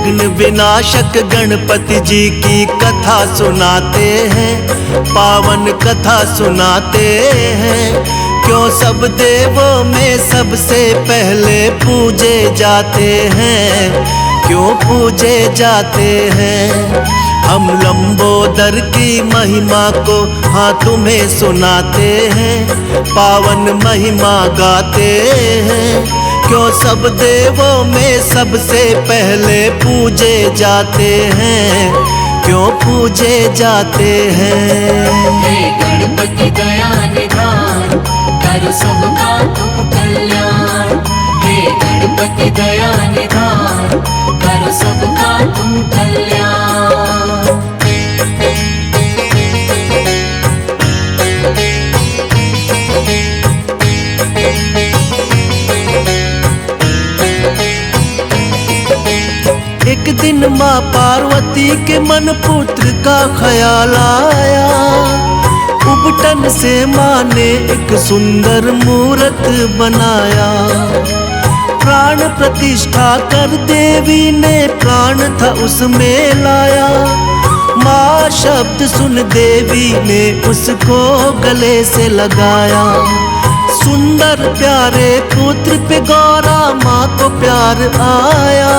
विघ्न विनाशक गणपति जी की कथा सुनाते हैं, पावन कथा सुनाते हैं। क्यों सब देवों में सबसे पहले पूजे जाते हैं, क्यों पूजे जाते हैं। हम लंबोदर की महिमा को हाँ तुम्हें सुनाते हैं, पावन महिमा गाते हैं। क्यों सब देवों में सबसे पहले पूजे जाते हैं, क्यों पूजे जाते हैं। हे गणपति दया निधान, कर सबका तुम कल्याण। हे गणपति दया निधान, कर सबका तुम कल्याण। एक दिन माँ पार्वती के मन पुत्र का ख्याल आया। उबटन से माँ ने एक सुंदर मूरत बनाया। प्राण प्रतिष्ठा कर देवी ने प्राण था उसमें लाया। माँ शब्द सुन देवी ने उसको गले से लगाया। सुंदर प्यारे पुत्र पे गौरा माँ को प्यार आया।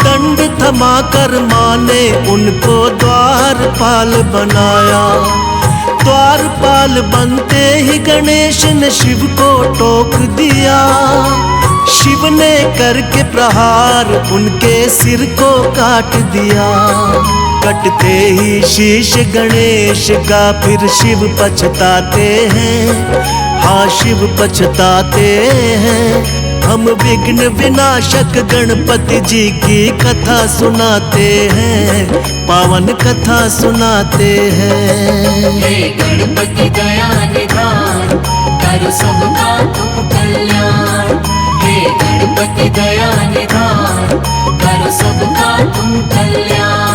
दंड थमा कर माँ ने उनको द्वारपाल बनाया। द्वारपाल बनते ही गणेश ने शिव को टोक दिया। शिव ने करके प्रहार उनके सिर को काट दिया। कटते ही शीश गणेश का फिर शिव पछताते हैं, हाँ शिव पछताते हैं। हम विघ्न विनाशक गणपति जी की कथा सुनाते हैं, पावन कथा सुनाते हैं। हे गणपति दया निधान, कर सबका तुम कल्याण। हे गणपति दया निधान, कर सबका तुम कल्याण।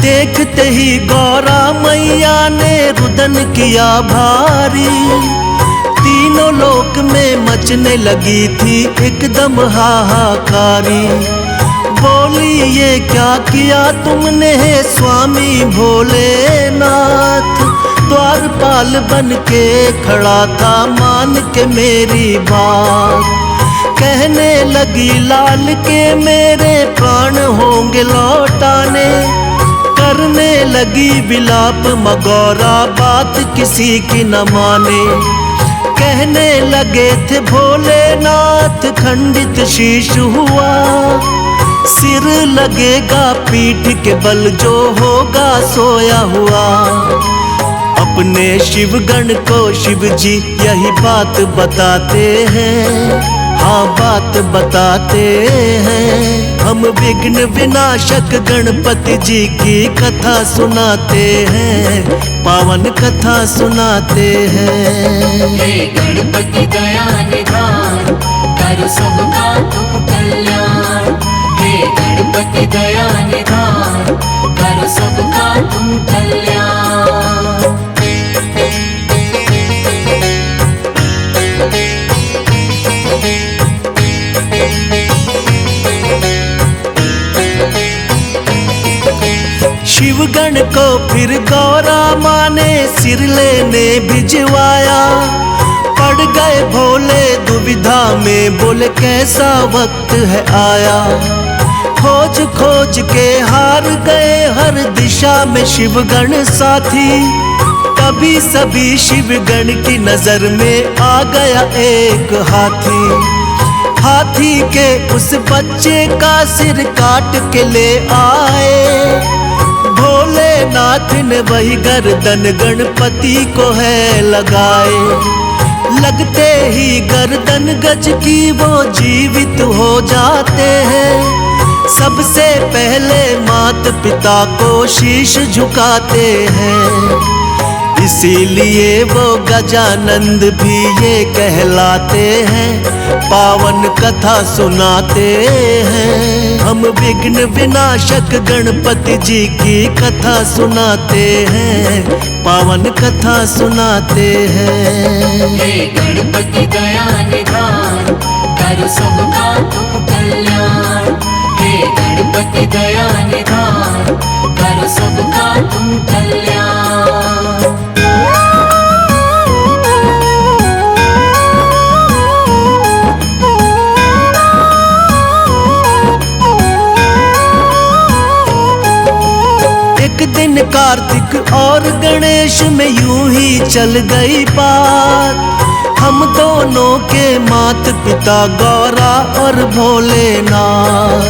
देखते ही गौरा मैया ने रुदन किया भारी। तीनों लोक में मचने लगी थी एकदम हाहाकारी। बोली ये क्या किया तुमने स्वामी भोलेनाथ। द्वारपाल बन के खड़ा था मान के मेरी बात। कहने लगी लाल के मेरे प्राण होंगे लौटाने। करने लगी विलाप मगौरा बात किसी की न माने। कहने लगे थे भोलेनाथ खंडित शीश हुआ। सिर लगेगा पीठ के बल जो होगा सोया हुआ। अपने शिवगण को शिव जी यही बात बताते हैं, हाँ बात बताते हैं। हम विघ्न विनाशक गणपति जी की कथा सुनाते हैं, पावन कथा सुनाते हैं। हे गणपति दया निधान, कर सबका तुम कल्याण। हे गणपति दया निधान, कर सबका तुम कल्याण। शिवगण को फिर गौरा माँ ने सिर लेने भिजवाया। पड़ गए भोले दुविधा में, बोले कैसा वक्त है आया। खोज खोज के हार गए हर दिशा में शिवगण साथी। तभी सभी शिवगण की नजर में आ गया एक हाथी। हाथी के उस बच्चे का सिर काट के ले आए। भोलेनाथ ने वही गर्दन गणपति को है लगाए। लगते ही गर्दन गज की वो जीवित हो जाते हैं। सबसे पहले माता पिता को शीश झुकाते हैं। इसीलिए वो गजानंद भी ये कहलाते हैं, पावन कथा सुनाते हैं। हम हम विघ्न विनाशक गणपति जी की कथा सुनाते हैं, पावन कथा सुनाते हैं। हे गणपति दया निधान, करो सबका तुम कल्याण। हे गणपति दया निधान, करो सबका तुम कल्याण। एक दिन कार्तिक और गणेश में यूं ही चल गई बात। हम दोनों के माता पिता गौरा और भोलेनाथ।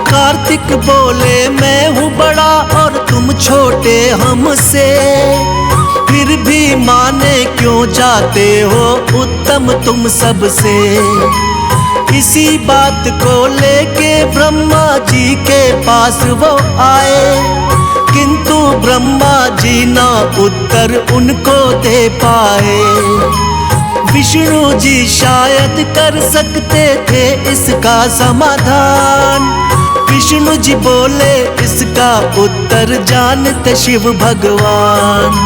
कार्तिक बोले मैं हूँ बड़ा और तुम छोटे हमसे, फिर भी माने क्यों जाते हो उत्तम तुम सबसे। इसी बात को लेके ब्रह्मा जी के पास वो आए, किंतु ब्रह्मा जी ना उत्तर उनको दे पाए। विष्णु जी शायद कर सकते थे इसका समाधान। विष्णु जी बोले इसका उत्तर जानते शिव भगवान।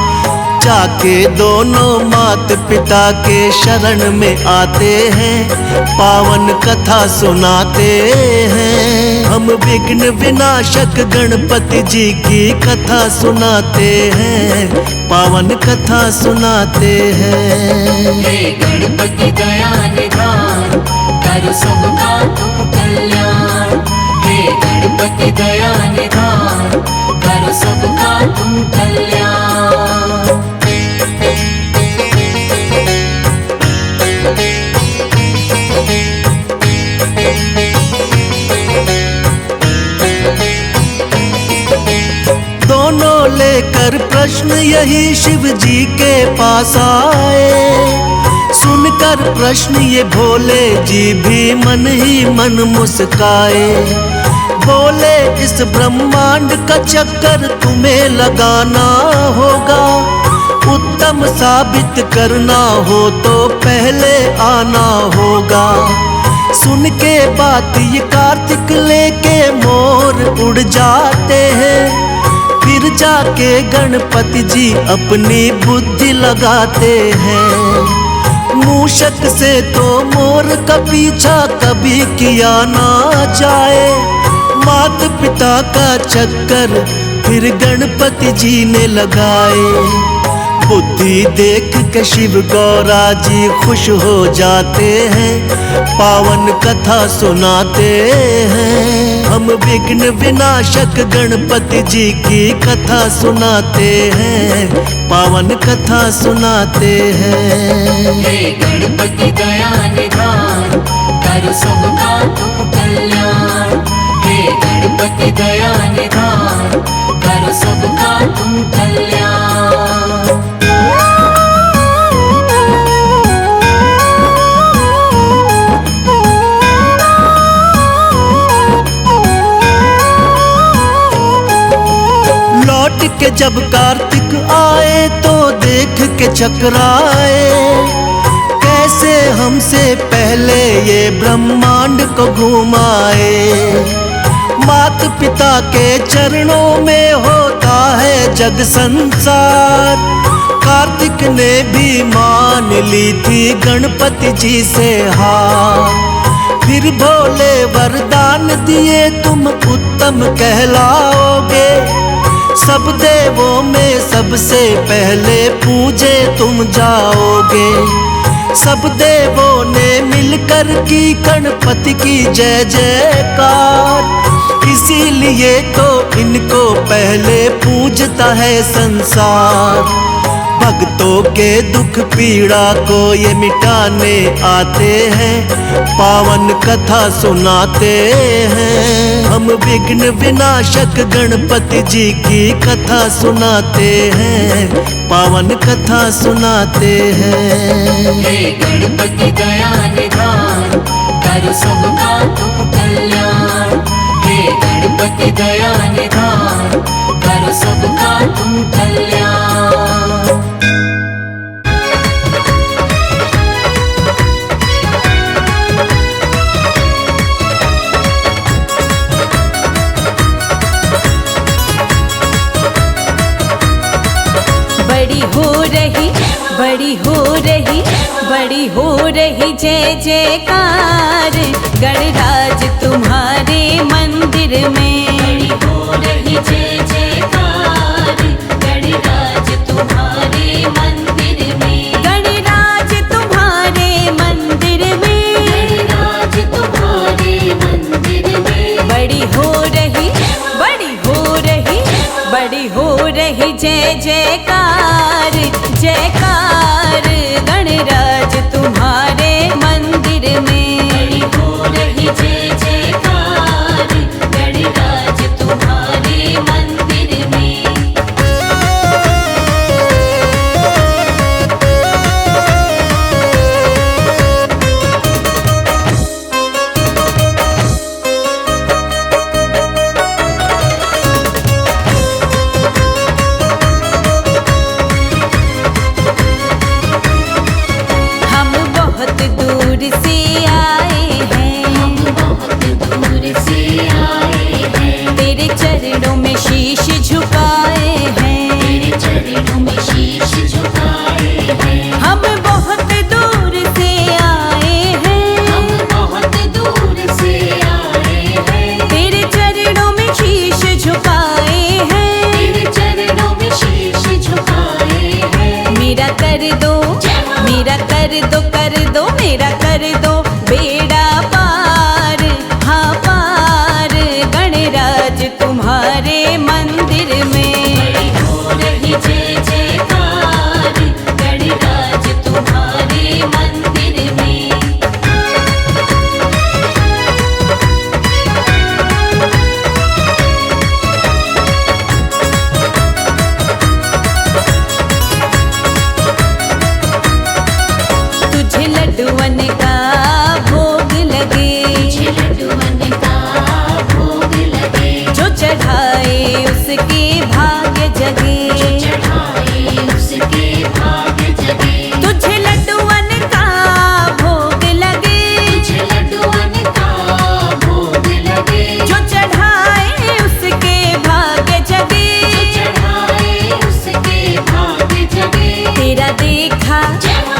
जाके दोनों माता पिता के शरण में आते हैं, पावन कथा सुनाते हैं। हम विघ्न विनाशक गणपति जी की कथा सुनाते हैं, पावन कथा सुनाते हैं। हे गणपति दया निधान, करो सबका तुम कल्याण। हे गणपति दया निधान, करो सबका तुम कल्याण। दोनों लेकर प्रश्न यही शिव जी के पास आए। सुनकर प्रश्न ये भोले जी भी मन ही मन मुस्काए। बोले इस ब्रह्मांड का चक्कर तुम्हें लगाना होगा, उत्तम साबित करना हो तो पहले आना होगा। सुन के बात ये कार्तिक लेके मोर उड़ जाते हैं, फिर जाके गणपति जी अपनी बुद्धि लगाते हैं। मूषक से तो मोर का पीछा कभी किया ना जाए, माता पिता का चक्कर फिर गणपति जी ने लगाए। बुद्धि देख के शिव गौरा जी खुश हो जाते हैं, पावन कथा सुनाते हैं। हम विघ्न विनाशक गणपति जी की कथा सुनाते हैं, पावन कथा सुनाते हैं। हे गणपति दया निधान, करो सबका तुम कल्याण। हे गणपति दया निधान, करो सबका तुम कल्याण। लौट के जब कार्तिक आए तो देख के चकराए, कैसे हमसे पहले ये ब्रह्मांड को घुमाए। माता पिता के चरणों में होता है जग संसार। कार्तिक ने भी मान ली थी गणपति जी से हार। फिर भोले वरदान दिए तुम उत्तम कहलाओगे, सब देवों में सबसे पहले पूजे तुम जाओगे। सब देवों ने मिलकर की गणपति की जय जयकार, इसीलिए तो इनको पहले पूजता है संसार। भक्तों के दुख पीड़ा को ये मिटाने आते हैं, पावन कथा सुनाते हैं। हम विघ्न विनाशक गणपति जी की कथा सुनाते हैं, पावन कथा सुनाते हैं। हे गणपति दया निधान, करो सबका तुम कल्याण। हे गणपति दया निधान, करो सबका तुम कल्याण। बड़ी हो रही जय जयकार गणराज तुम्हारे मंदिर में। बड़ी हो रही जय जयकार गणराज तुम्हारे मंदिर में। गणराज तुम्हारे मंदिर में। गणराज तुम्हारे मंदिर में। बड़ी हो रही जय जयकार जयकार गणराज तुम्हारे मंदिर में। बड़ी हो रही जय जयकार गणराज तुम्हारे मंदिर में। से आए हैं, हम बहुत दूर से आए हैं। तेरे चरणों में शीश झुकाए हैं। तेरे चरणों में शीश झुकाए हैं। हम बहुत दूर से आए हैं। हम बहुत दूर से आए हैं। तेरे चरणों में शीश झुकाए हैं। तेरे चरणों में शीश झुकाए हैं। मेरा कर दो, मेरा कर दो, कर दो, मेरा कर दो बेड़ा पार, हाँ पार गणराज तुम्हारे मंदिर में। बड़ी हो रही जय जयकार गणराज तुम्हारे मंदिर में। तुझे लड्डुअन का भोग लगे, तुझे लड्डुअन का भोग लगे। जो चढ़ाए उसके भाग्य जगे। जो चढ़ाए उसके भाग्य जगे। तुझे लड्डुअन का भोग लगे, तुझे लड्डुअन का भोग लगे। जो चढ़ाए उसके भाग्य जगे। जो चढ़ाए उसके भाग्य जगे। तेरा देखा,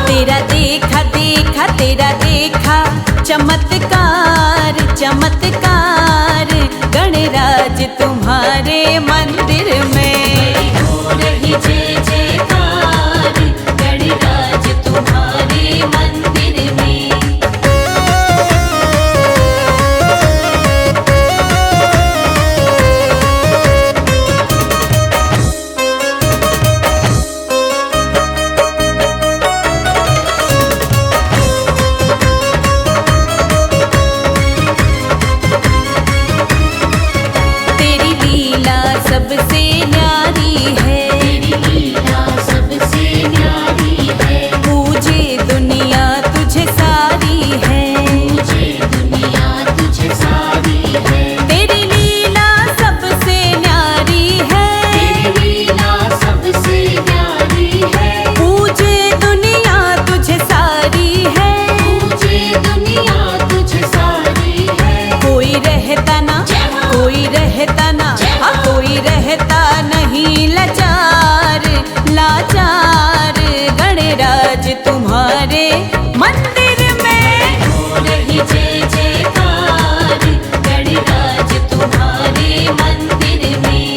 तेरा देखा, देखा तेरा देखा चमत्कार चमत्कार गणराज तुम्हारे मंदिर में। बड़ी हो रही जय जयकार गणराज तुम्हारे मंदिर में। तेरी लीला सबसे न्यारी है। तेरी लीला सबसे न्यारी है। पूजे दुनिया तुझे सारी है। मुझे दुनिया तुझे सारी है। तेरी लीला सबसे न्यारी है। तेरी लीला सबसे न्यारी है। पूजे दुनिया तुझे सारी है। मुझे दुनिया तुझे सारी है। कोई रहता ना, कोई रहता ना, हाँ कोई रहता नहीं लाचार लाचार गणराज तुम्हारे मंदिर में। हो रही जय जयकार गणराज तुम्हारे मंदिर में।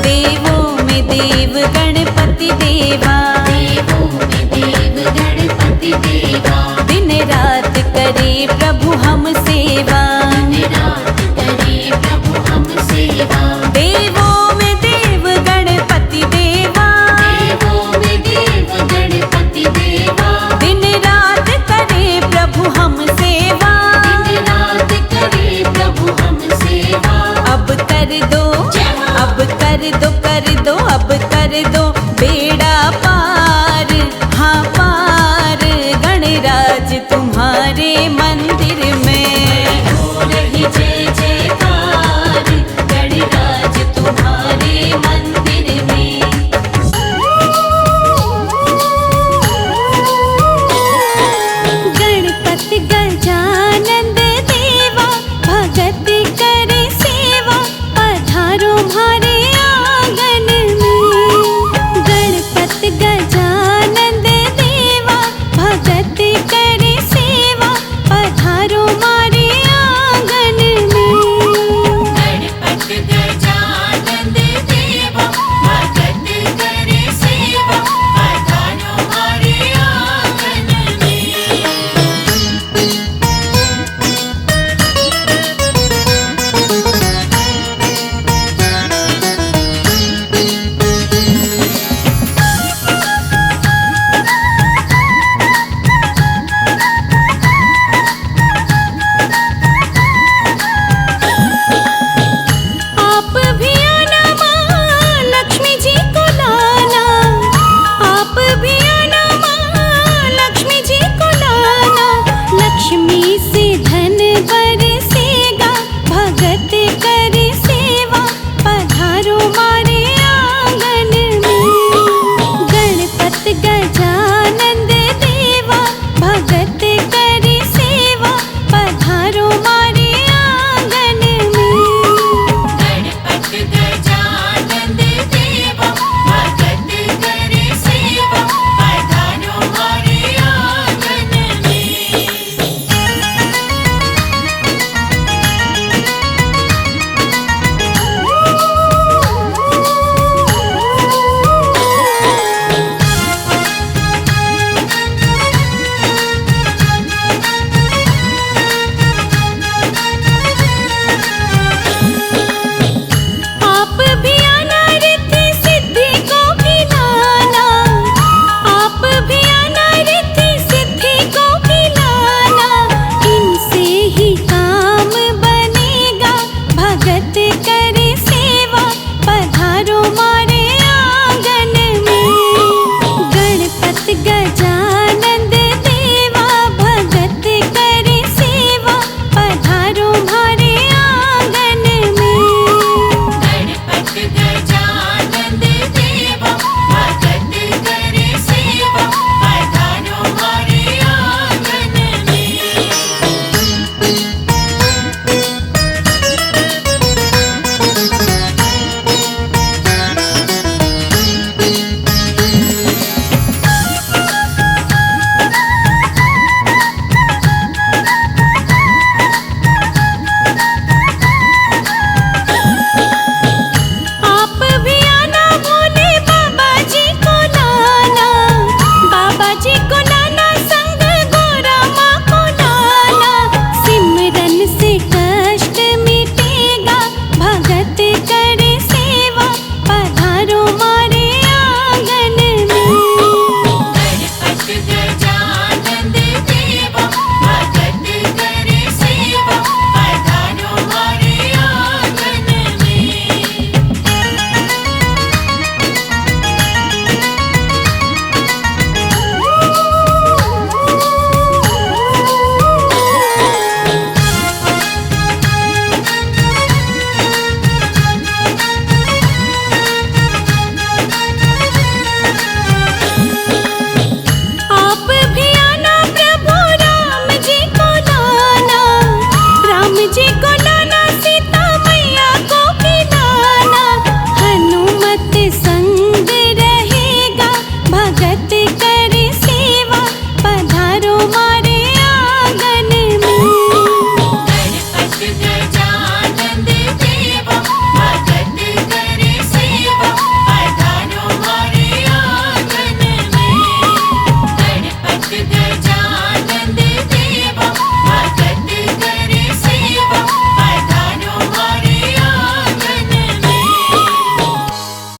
देवों में देव गणपति देवा। देवों में देव गणपति देवा। दिन रात करे प्रभु हम सेवा। दिन रात करे प्रभु हम सेवा। देवों में देव गणपति देवा। देवों में देव गणपति देवा। दिन रात करे प्रभु हम सेवा। दिन रात करे प्रभु हम सेवा। अब कर दो, अब कर दो, कर दो, अब कर दो